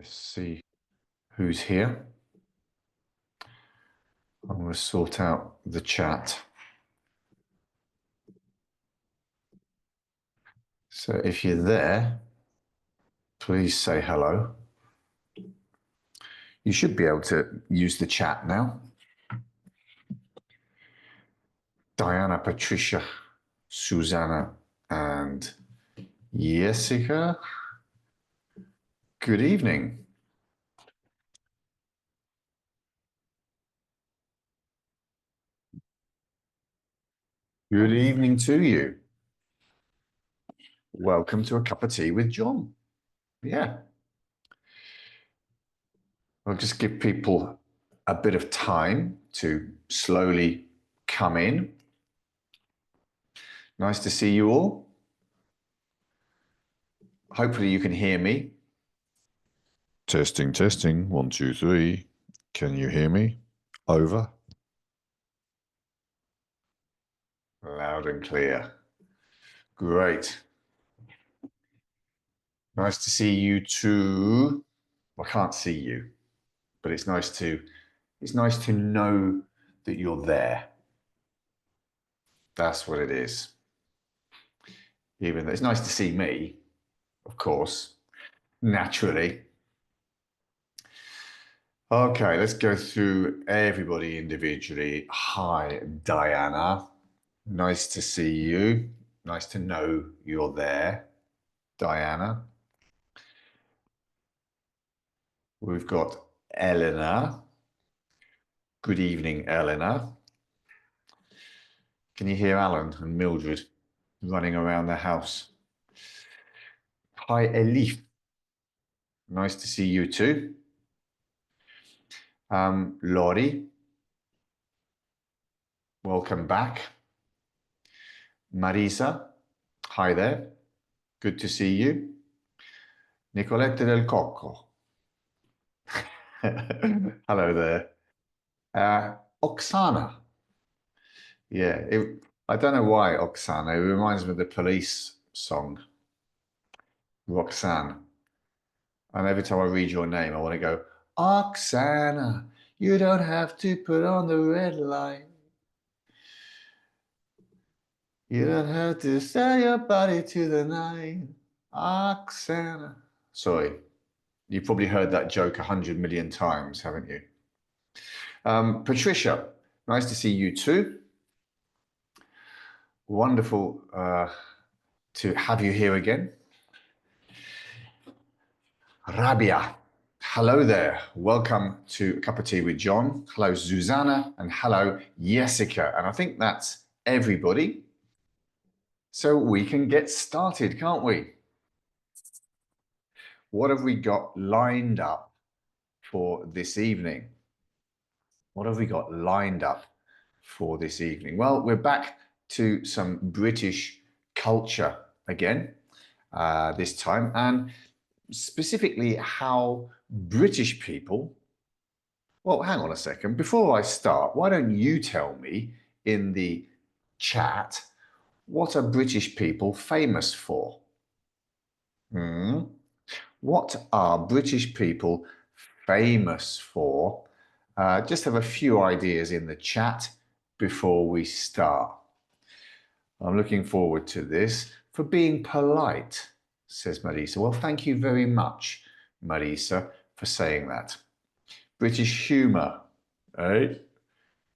Let's see who's here. I'm going to sort out the chat. So if you're there, please say hello. You should be able to use the chat now. Diana, Patricia, Susanna, and Jessica. Good evening. Good evening to you. Welcome to A Cup of Tea with John. Yeah. I'll just give people a bit of time to slowly come in. Nice to see you all. Hopefully you can hear me. Testing, testing. 1, 2, 3. Can you hear me? Over. Loud and clear. Great. Nice to see you too. I can't see you, but it's nice to know that you're there. That's what it is. Even though it's nice to see me, of course, naturally. Okay, let's go through everybody individually. Hi, Diana. Nice to see you. Nice to know you're there, Diana. We've got Eleanor. Good evening, Eleanor. Can you hear Alan and Mildred running around the house? Hi, Elif. Nice to see you too. Laurie. Welcome back. Marisa. Hi there. Good to see you. Nicoletta del Cocco. Hello there. Oksana. Yeah, I don't know why Oksana. It reminds me of the Police song. Roxanne. And every time I read your name, I want to go, Oksana, you don't have to put on the red light. You don't have to sell your body to the night. Oksana. Sorry, you've probably heard that joke 100 million times, haven't you? Patricia, nice to see you too. Wonderful to have you here again. Rabia, hello there. Welcome to A Cup of Tea with John. Hello, Susanna, and hello, Jessica. And I think that's everybody. So we can get started, can't we? What have we got lined up for this evening? What have we got lined up for this evening? Well, we're back to some British culture again this time, and specifically how British people... Well, hang on a second. Before I start, why don't you tell me in the chat, what are British people famous for? What are British people famous for? Just have a few ideas in the chat before we start. I'm looking forward to this. For being polite, says Marisa. Well, thank you very much, Marisa, for saying that. British humour, eh?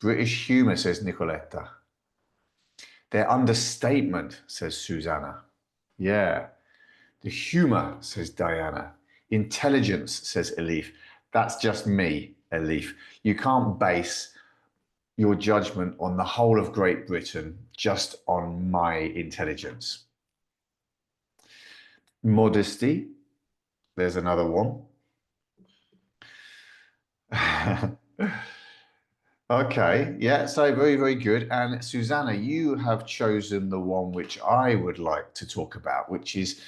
British humour, says Nicoletta. Their understatement, says Susanna. Yeah. The humour, says Diana. Intelligence, says Elif. That's just me, Elif. You can't base your judgment on the whole of Great Britain just on my intelligence. Modesty, there's another one. Okay, yeah, so very, very good. And Susanna, you have chosen the one which I would like to talk about, which is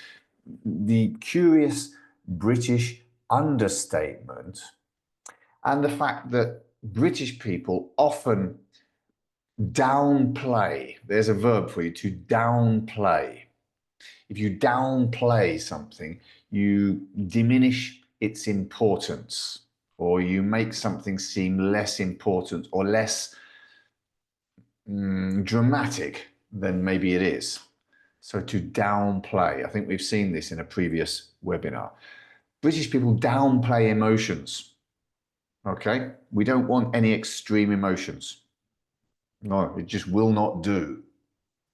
the curious British understatement and the fact that British people often downplay. There's a verb for you, to downplay. If you downplay something, you diminish its importance, or you make something seem less important or less dramatic than maybe it is. So to downplay, I think we've seen this in a previous webinar. British people downplay emotions. Okay, we don't want any extreme emotions. No, it just will not do.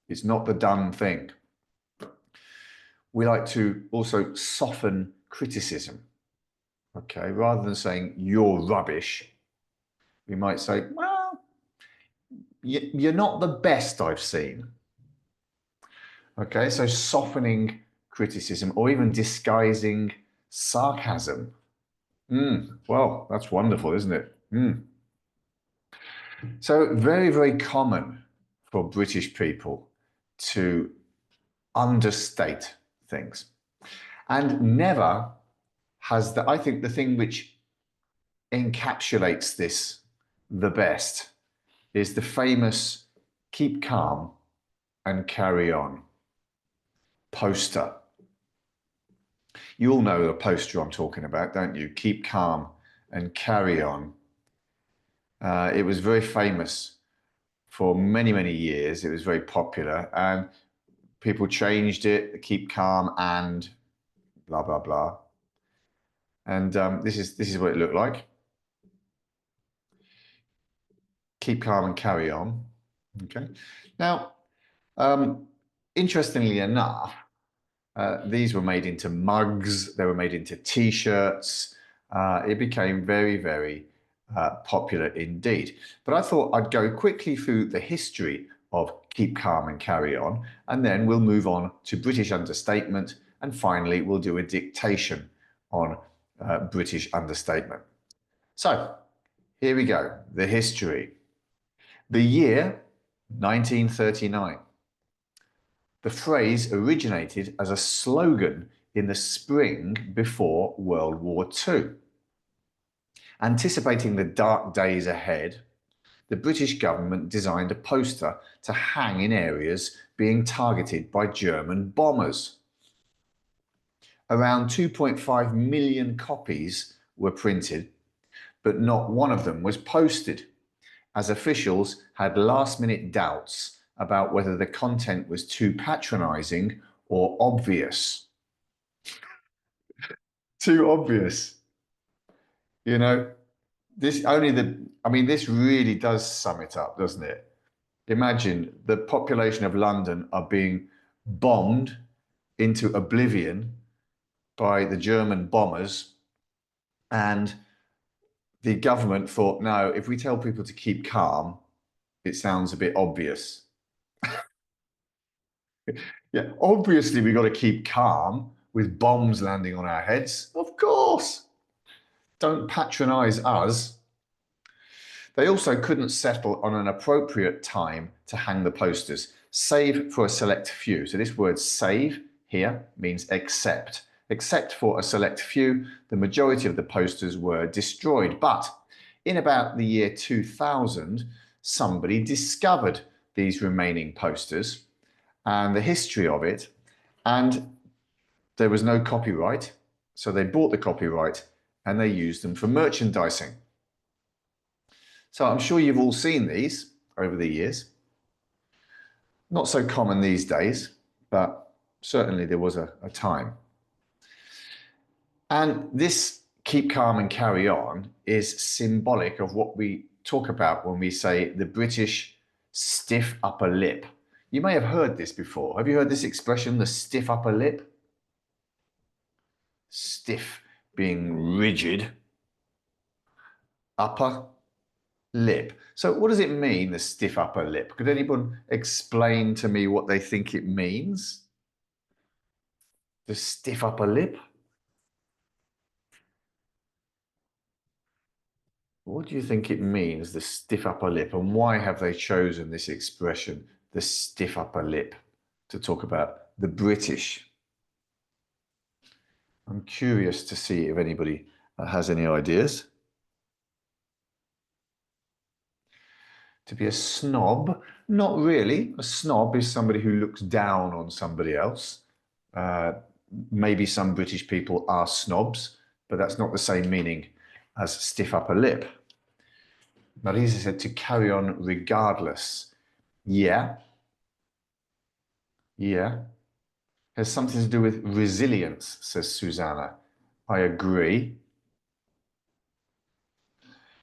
It's not the done thing. We like to also soften criticism. Okay, rather than saying you're rubbish, we might say, well, you're not the best I've seen. Okay, so softening criticism or even disguising sarcasm. Well, that's wonderful, isn't it? So very, very common for British people to understate things. And never has I think the thing which encapsulates this the best is the famous keep calm and carry on poster. You all know the poster I'm talking about, don't you? Keep calm and carry on. It was very famous for many, many years. It was very popular, and people changed it, keep calm and blah, blah, blah. And this is what it looked like. Keep calm and carry on. Okay. Now, interestingly enough, these were made into mugs. They were made into T-shirts. It became very, very popular indeed. But I thought I'd go quickly through the history of keep calm and carry on, and then we'll move on to British understatement, and finally we'll do a dictation on British understatement. So here we go, the history. The year 1939. The phrase originated as a slogan in the spring before World War II. Anticipating the dark days ahead, the British government designed a poster to hang in areas being targeted by German bombers. Around 2.5 million copies were printed, but not one of them was posted, as officials had last-minute doubts about whether the content was too patronizing or obvious. Too obvious. You know, this really does sum it up, doesn't it? Imagine the population of London are being bombed into oblivion by the German bombers, and the government thought, no, if we tell people to keep calm, it sounds a bit obvious. Yeah, obviously we've got to keep calm with bombs landing on our heads. Of course. Don't patronize us. They also couldn't settle on an appropriate time to hang the posters, save for a select few. So this word save here means except. Except for a select few, the majority of the posters were destroyed. But in about the year 2000, somebody discovered these remaining posters and the history of it, and there was no copyright, so they bought the copyright and they used them for merchandising. So I'm sure you've all seen these over the years. Not so common these days, but certainly there was a time. And this keep calm and carry on is symbolic of what we talk about when we say the British stiff upper lip. You may have heard this before. Have you heard this expression, the stiff upper lip? Stiff being rigid, upper lip. So what does it mean, the stiff upper lip? Could anyone explain to me what they think it means? The stiff upper lip? What do you think it means, the stiff upper lip, and why have they chosen this expression, the stiff upper lip, to talk about the British? I'm curious to see if anybody has any ideas. To be a snob? Not really. A snob is somebody who looks down on somebody else. Maybe some British people are snobs, but that's not the same meaning as stiff upper lip. Marisa said to carry on regardless. Yeah. Has something to do with resilience, says Susanna. I agree.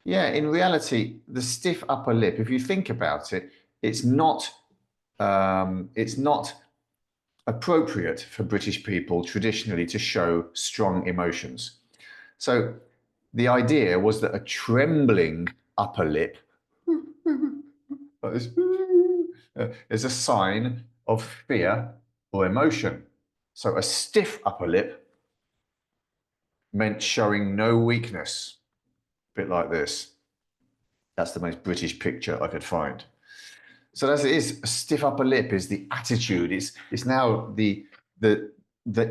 Yeah, in reality, the stiff upper lip, if you think about it, it's not appropriate for British people traditionally to show strong emotions. So the idea was that a trembling upper lip is a sign of fear or emotion. So a stiff upper lip meant showing no weakness, a bit like this. That's the most British picture I could find. So as it is, a stiff upper lip is the attitude. It's now the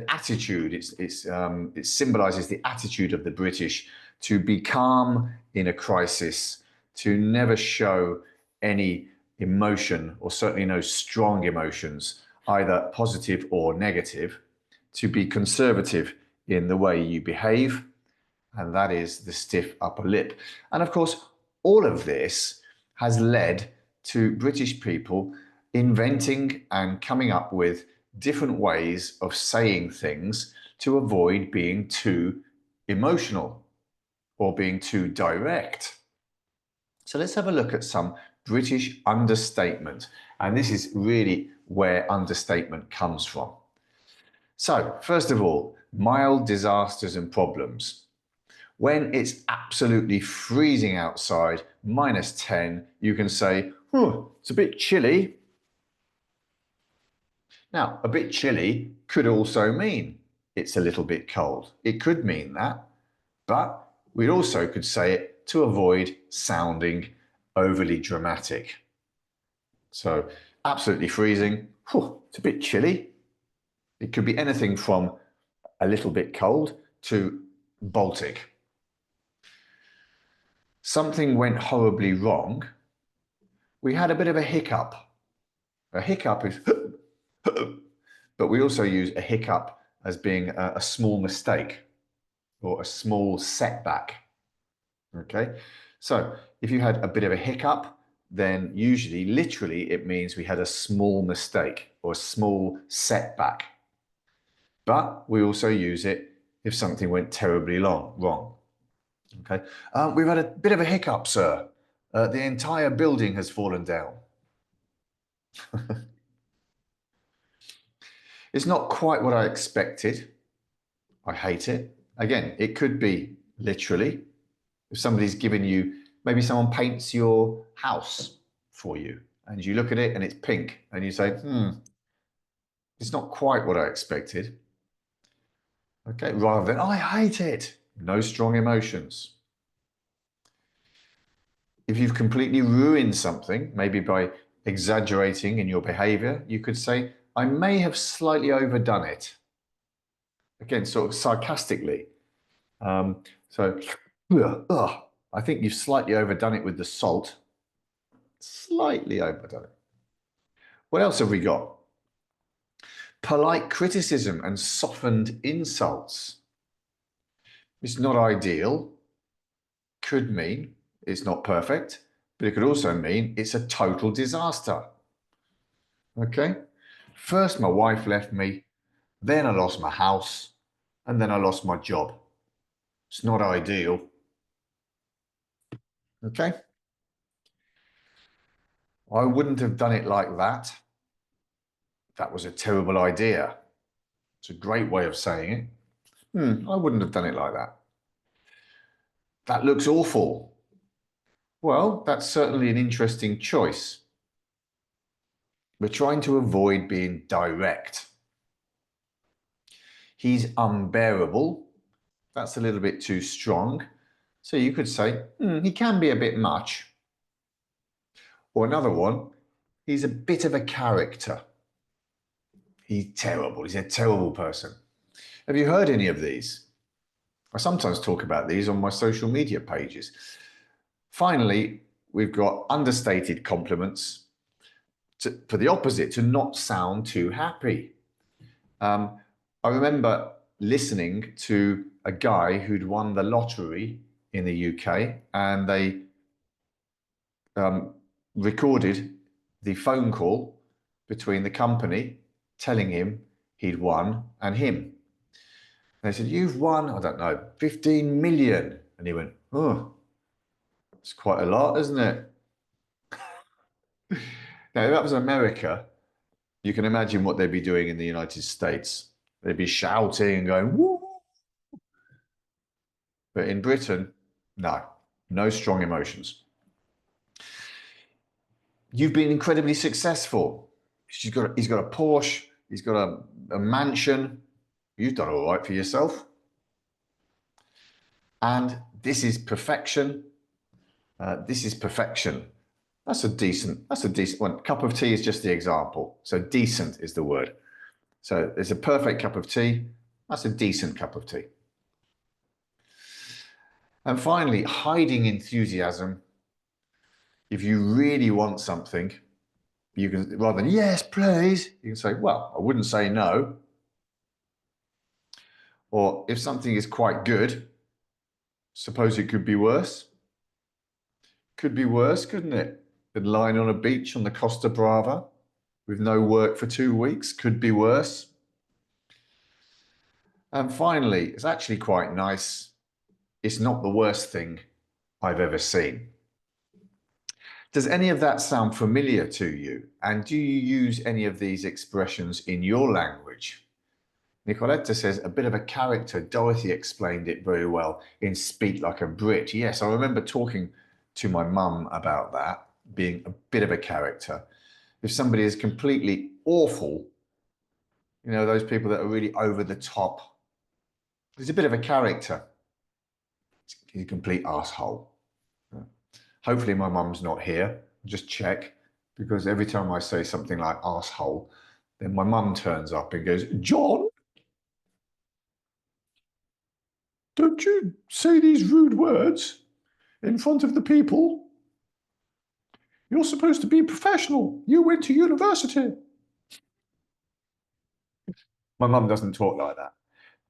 attitude. It symbolises the attitude of the British to be calm in a crisis, to never show any emotion, or certainly no strong emotions, either positive or negative, to be conservative in the way you behave, and that is the stiff upper lip. And of course, all of this has led to British people inventing and coming up with different ways of saying things to avoid being too emotional or being too direct. So let's have a look at some British understatement. And this is really where understatement comes from. So, first of all, mild disasters and problems. When it's absolutely freezing outside, -10, you can say, it's a bit chilly. Now, a bit chilly could also mean it's a little bit cold. It could mean that, but we also could say it to avoid sounding overly dramatic. So, absolutely freezing, it's a bit chilly. It could be anything from a little bit cold to Baltic. Something went horribly wrong. We had a bit of a hiccup. A hiccup is, but we also use a hiccup as being a small mistake or a small setback. Okay, so if you had a bit of a hiccup, then usually, literally, it means we had a small mistake or a small setback. But we also use it if something went terribly wrong. Okay, we've had a bit of a hiccup, sir. The entire building has fallen down. It's not quite what I expected. I hate it. Again, it could be literally. If somebody's given you, maybe someone paints your house for you and you look at it and it's pink and you say, it's not quite what I expected. Okay, rather than, I hate it. No strong emotions. If you've completely ruined something, maybe by exaggerating in your behavior, you could say, I may have slightly overdone it. Again, sort of sarcastically. I think you've slightly overdone it with the salt. Slightly overdone it. What else have we got? Polite criticism and softened insults. It's not ideal. Could mean it's not perfect, but it could also mean it's a total disaster. Okay? First, my wife left me, then I lost my house, and then I lost my job. It's not ideal. Okay? I wouldn't have done it like that. That was a terrible idea. It's a great way of saying it. I wouldn't have done it like that. That looks awful. Well, that's certainly an interesting choice. We're trying to avoid being direct. He's unbearable. That's a little bit too strong. So you could say, he can be a bit much. Or another one, he's a bit of a character. He's terrible. He's a terrible person. Have you heard any of these? I sometimes talk about these on my social media pages. Finally, we've got understated compliments for the opposite, to not sound too happy. I remember listening to a guy who'd won the lottery in the UK, and they um, recorded the phone call between the company telling him he'd won and him. They said, "You've won, I don't know, 15 million." And he went, "Oh, it's quite a lot, isn't it?" Now, if that was America, you can imagine what they'd be doing in the United States. They'd be shouting and going, "Woo!" But in Britain, no, no strong emotions. You've been incredibly successful. He's got a Porsche, he's got a mansion. You've done all right for yourself. And this is perfection. This is perfection. That's a decent one. Cup of tea is just the example. So decent is the word. So it's a perfect cup of tea. That's a decent cup of tea. And finally, hiding enthusiasm. If you really want something, you can, rather than yes, please, you can say, well, I wouldn't say no. Or if something is quite good, suppose it could be worse. Could be worse, couldn't it? Been lying on a beach on the Costa Brava with no work for 2 weeks. Could be worse. And finally, it's actually quite nice. It's not the worst thing I've ever seen. Does any of that sound familiar to you? And do you use any of these expressions in your language? Nicoletta says, a bit of a character. Dorothy explained it very well in Speak Like a Brit. Yes, I remember talking to my mum about that, being a bit of a character. If somebody is completely awful, you know, those people that are really over the top, there's a bit of a character. He's a complete asshole. Hopefully my mum's not here. Just check, because every time I say something like asshole, then my mum turns up and goes, John, don't you say these rude words in front of the people. You're supposed to be professional. You went to university. My mum doesn't talk like that,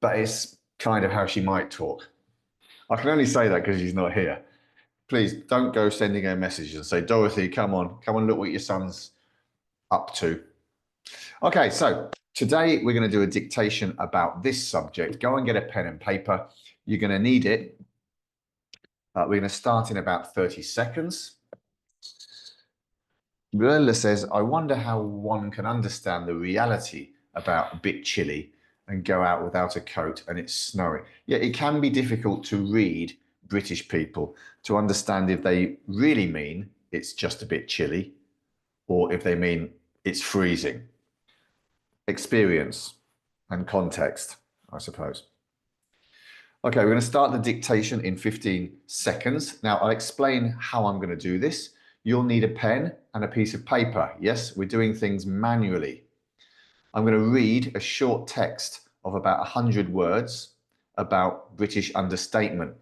but it's kind of how she might talk. I can only say that because she's not here. Please don't go sending her messages and say, Dorothy, come on, look what your son's up to. Okay, so today we're going to do a dictation about this subject. Go and get a pen and paper. You're going to need it. We're going to start in about 30 seconds. Röhler says, I wonder how one can understand the reality about a bit chilly and go out without a coat and it's snowing. Yeah, it can be difficult to read British people to understand if they really mean it's just a bit chilly or if they mean it's freezing. Experience and context, I suppose. Okay, we're going to start the dictation in 15 seconds. Now, I'll explain how I'm going to do this. You'll need a pen and a piece of paper. Yes, we're doing things manually. I'm going to read a short text of about 100 words about British understatement.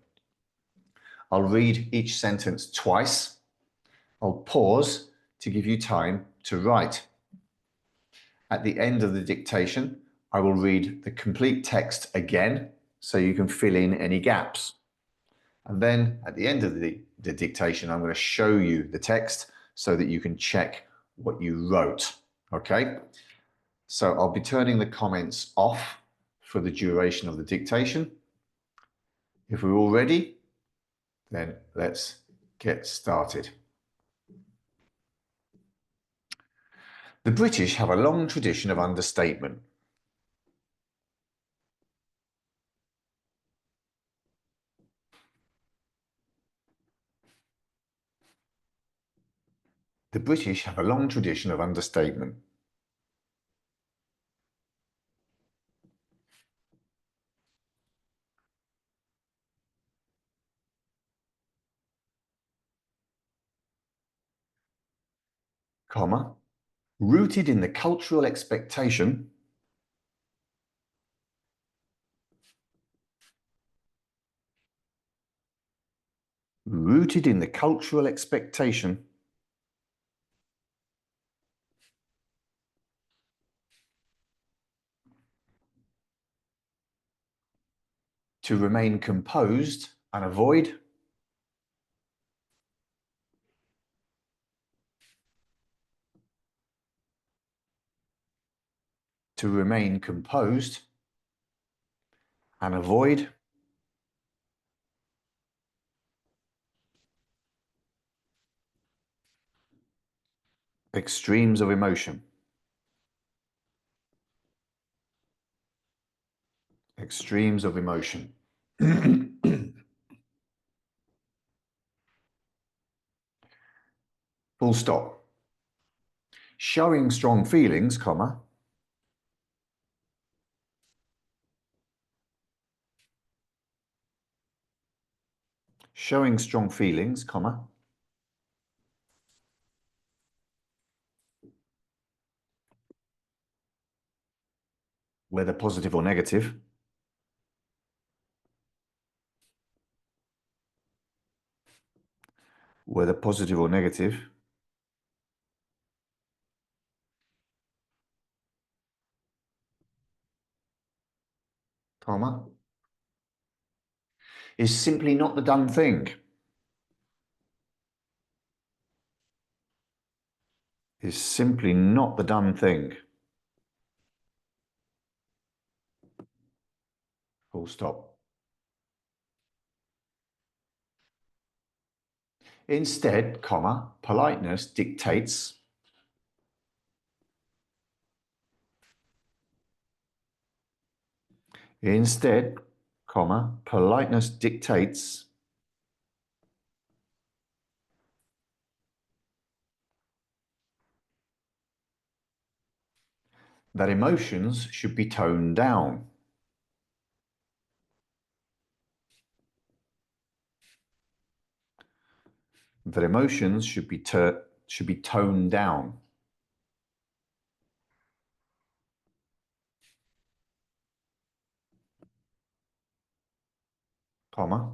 I'll read each sentence twice. I'll pause to give you time to write. At the end of the dictation, I will read the complete text again so you can fill in any gaps. And then at the end of the dictation, I'm going to show you the text so that you can check what you wrote. Okay? So I'll be turning the comments off for the duration of the dictation. If we're all ready, then let's get started. The British have a long tradition of understatement. The British have a long tradition of understatement. Comma, rooted in the cultural expectation rooted in the cultural expectation To remain composed and avoid. To remain composed and avoid. Extremes of emotion. Extremes of emotion. Full stop. Showing strong feelings, comma. Showing strong feelings, comma. Whether positive or negative. Whether positive or negative. Comma. Is simply not the done thing. Is simply not the done thing. Full stop. Instead, comma, politeness dictates. Instead, comma, politeness dictates that emotions should be toned down. That emotions should be toned down. Comma.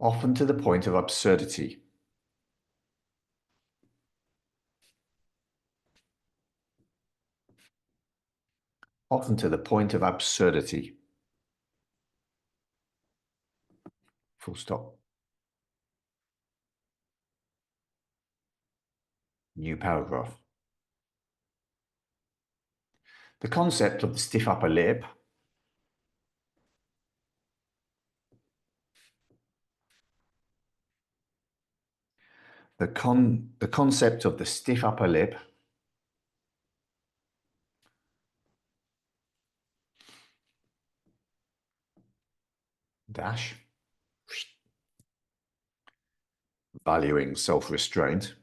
Often to the point of absurdity. Often to the point of absurdity. Full stop. New paragraph. The concept of the stiff upper lip the concept of the stiff upper lip dash valuing self-restraint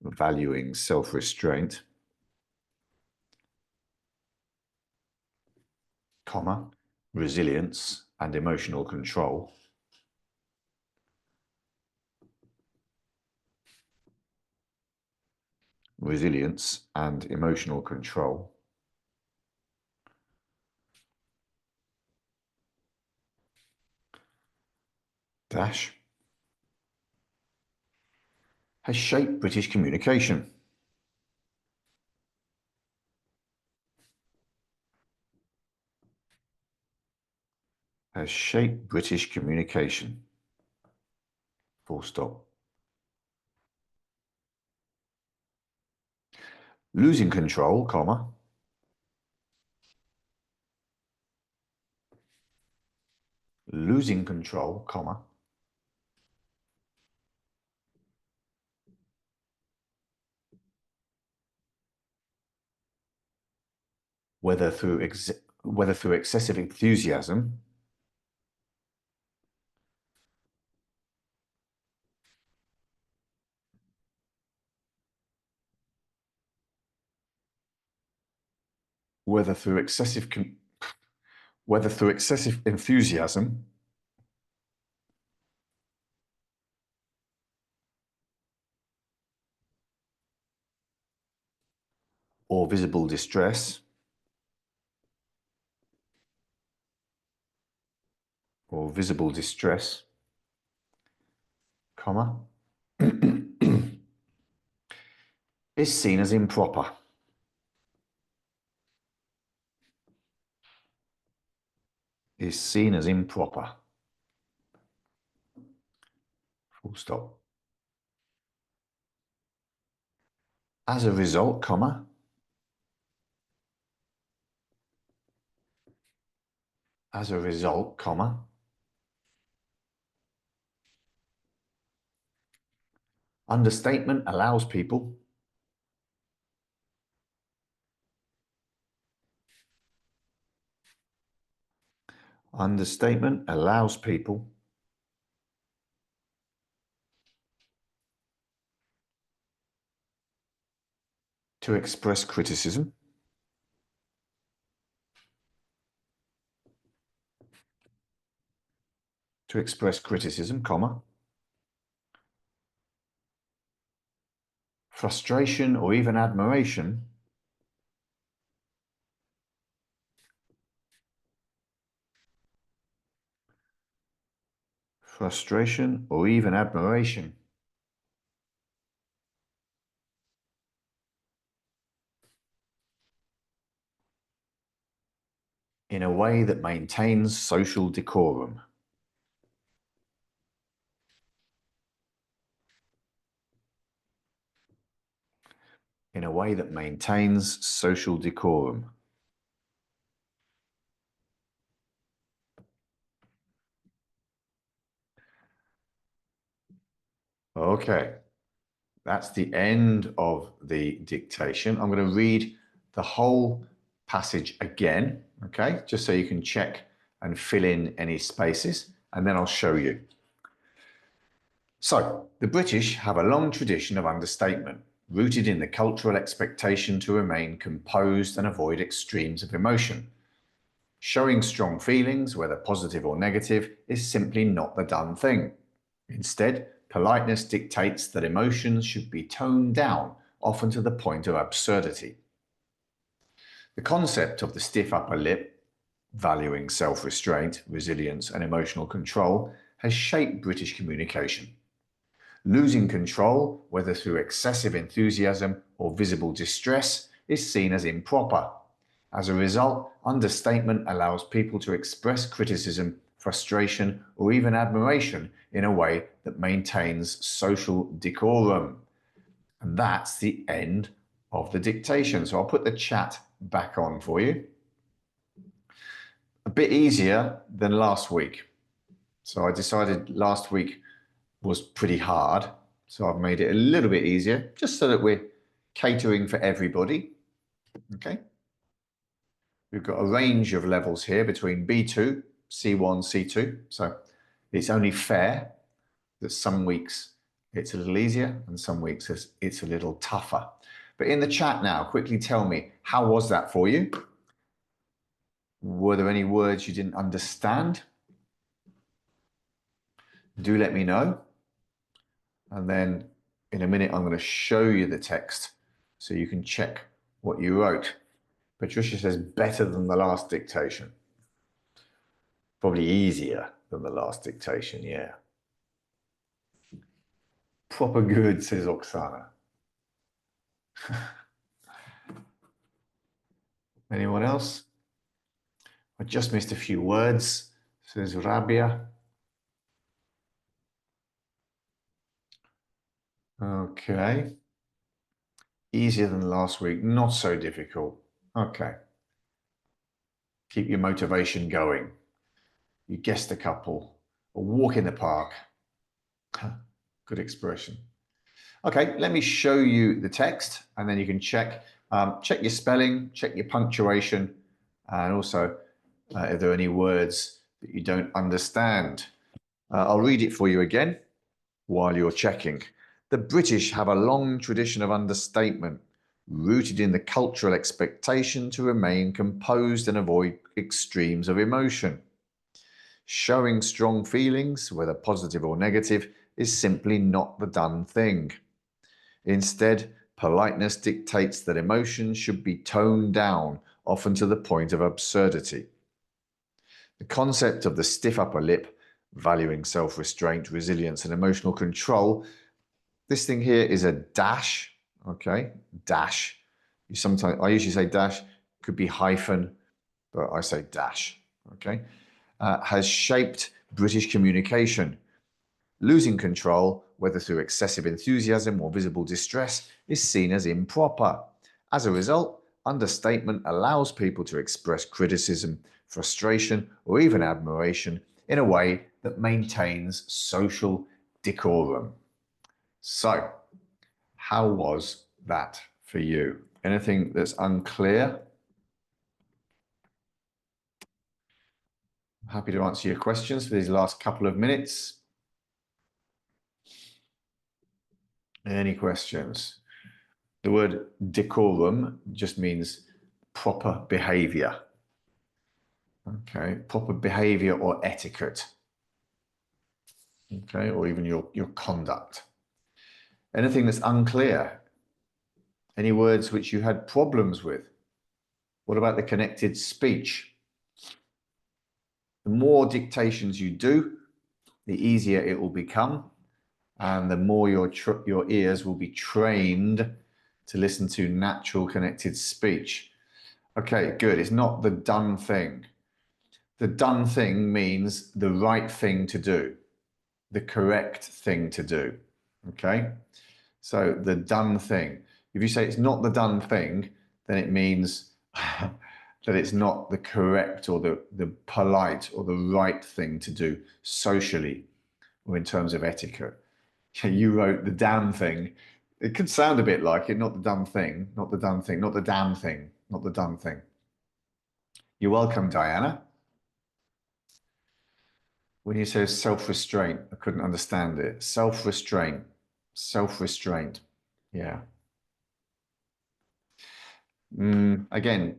valuing self-restraint comma resilience and emotional control resilience and emotional control dash has shaped British communication. Has shaped British communication. Full stop. Losing control, comma. Losing control, comma. Whether through excessive enthusiasm whether through excessive enthusiasm or visible distress comma is seen as improper. Is seen as improper. Full stop. As a result, comma. As a result, comma. Understatement allows people. Understatement allows people to express criticism. To express criticism, comma. Frustration or even admiration. Frustration or even admiration. In a way that maintains social decorum. In a way that maintains social decorum. Okay, that's the end of the dictation. I'm going to read the whole passage again, okay, just so you can check and fill in any spaces, and then I'll show you. So, the British have a long tradition of understatement, rooted in the cultural expectation to remain composed and avoid extremes of emotion. Showing strong feelings, whether positive or negative, is simply not the done thing. Instead, politeness dictates that emotions should be toned down, often to the point of absurdity. The concept of the stiff upper lip, valuing self-restraint, resilience, and emotional control, has shaped British communication. Losing control, whether through excessive enthusiasm or visible distress, is seen as improper. As a result, understatement allows people to express criticism, frustration, or even admiration in a way that maintains social decorum. And that's the end of the dictation. So I'll put the chat back on for you. A bit easier than last week. So I decided last week was pretty hard. So I've made it a little bit easier, just so that we're catering for everybody. Okay. We've got a range of levels here between B2, C1, C2. So it's only fair that some weeks it's a little easier and some weeks it's a little tougher. But in the chat now, quickly tell me, how was that for you? Were there any words you didn't understand? Do let me know. And then in a minute, I'm going to show you the text so you can check what you wrote. Patricia says better than the last dictation. Probably easier than the last dictation, yeah. Proper good, says Oksana. Anyone else? I just missed a few words, says Rabia. Okay. Easier than last week, not so difficult. Okay. Keep your motivation going. You guessed a couple. A walk in the park. Good expression. Okay, let me show you the text and then you can check your spelling, check your punctuation, and also if there are any words that you don't understand. I'll read it for you again while you're checking. The British have a long tradition of understatement, rooted in the cultural expectation to remain composed and avoid extremes of emotion. Showing strong feelings, whether positive or negative, is simply not the done thing. Instead, politeness dictates that emotions should be toned down, often to the point of absurdity. The concept of the stiff upper lip, valuing self-restraint, resilience, and emotional control, this thing here is a dash, okay, dash. I usually say dash, could be hyphen, but I say dash, okay, has shaped British communication. Losing control, whether through excessive enthusiasm or visible distress, is seen as improper. As a result, understatement allows people to express criticism, frustration, or even admiration in a way that maintains social decorum. So, how was that for you? Anything that's unclear? I'm happy to answer your questions for these last couple of minutes. Any questions? The word decorum just means proper behavior. Okay, proper behavior or etiquette. Okay, or even your conduct. Anything that's unclear? Any words which you had problems with? What about the connected speech? The more dictations you do, the easier it will become, and the more your ears will be trained to listen to natural connected speech. Okay, good. It's not the done thing. The done thing means the right thing to do, the correct thing to do. Okay, so the done thing. If you say it's not the done thing, then it means that it's not the correct or the polite or the right thing to do socially or in terms of etiquette. You wrote the damn thing. It could sound a bit like it, not the dumb thing, not the done thing, not the damn thing, not the dumb thing. You're welcome, Diana. When you say self-restraint, I couldn't understand it. Self-restraint, self-restraint. Yeah. Again,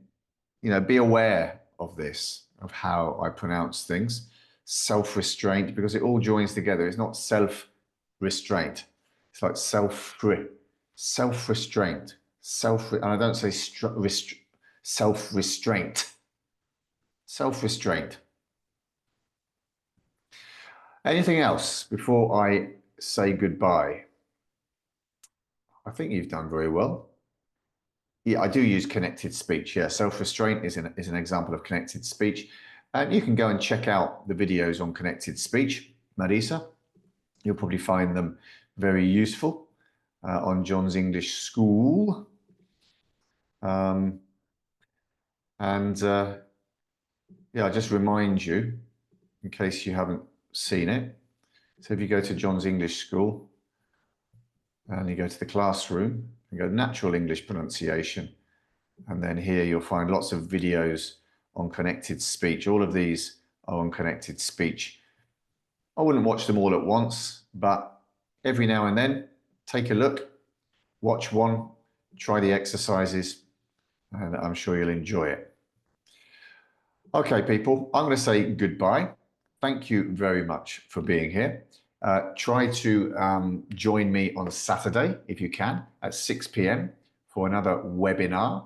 be aware of this, of how I pronounce things. Self-restraint, because it all joins together. It's not self-restraint. It's like self-restraint, and I don't say self-restraint, self-restraint. Anything else before I say goodbye? I think you've done very well. Yeah, I do use connected speech. Yeah, self-restraint is an example of connected speech. And you can go and check out the videos on connected speech, Marisa. You'll probably find them very useful on John's English School. Yeah, I just remind you, in case you haven't seen it. So if you go to John's English School and you go to the classroom, you go natural English pronunciation, and then here you'll find lots of videos on connected speech. All of these are on connected speech. I wouldn't watch them all at once, but every now and then, take a look, watch one, try the exercises, and I'm sure you'll enjoy it. Okay, people, I'm going to say goodbye. Thank you very much for being here. Try to join me on Saturday, if you can, at 6 p.m. for another webinar.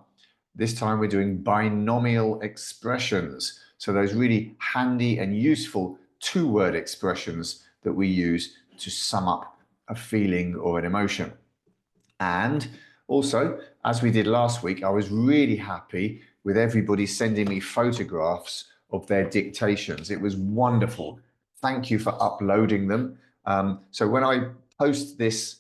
This time we're doing binomial expressions. So those really handy and useful two-word expressions that we use to sum up a feeling or an emotion. And also, as we did last week, I was really happy with everybody sending me photographs of their dictations. It was wonderful. Thank you for uploading them. So when I post this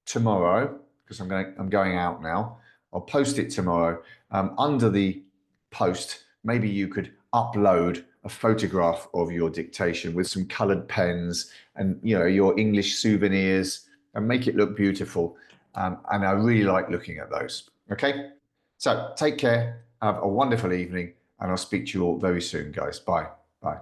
tomorrow, because I'm going out now, I'll post it tomorrow. Under the post, maybe you could upload a photograph of your dictation with some colored pens and your English souvenirs and make it look beautiful. And I really like looking at those. Okay, so take care, have a wonderful evening, and I'll speak to you all very soon, guys. Bye. Bye.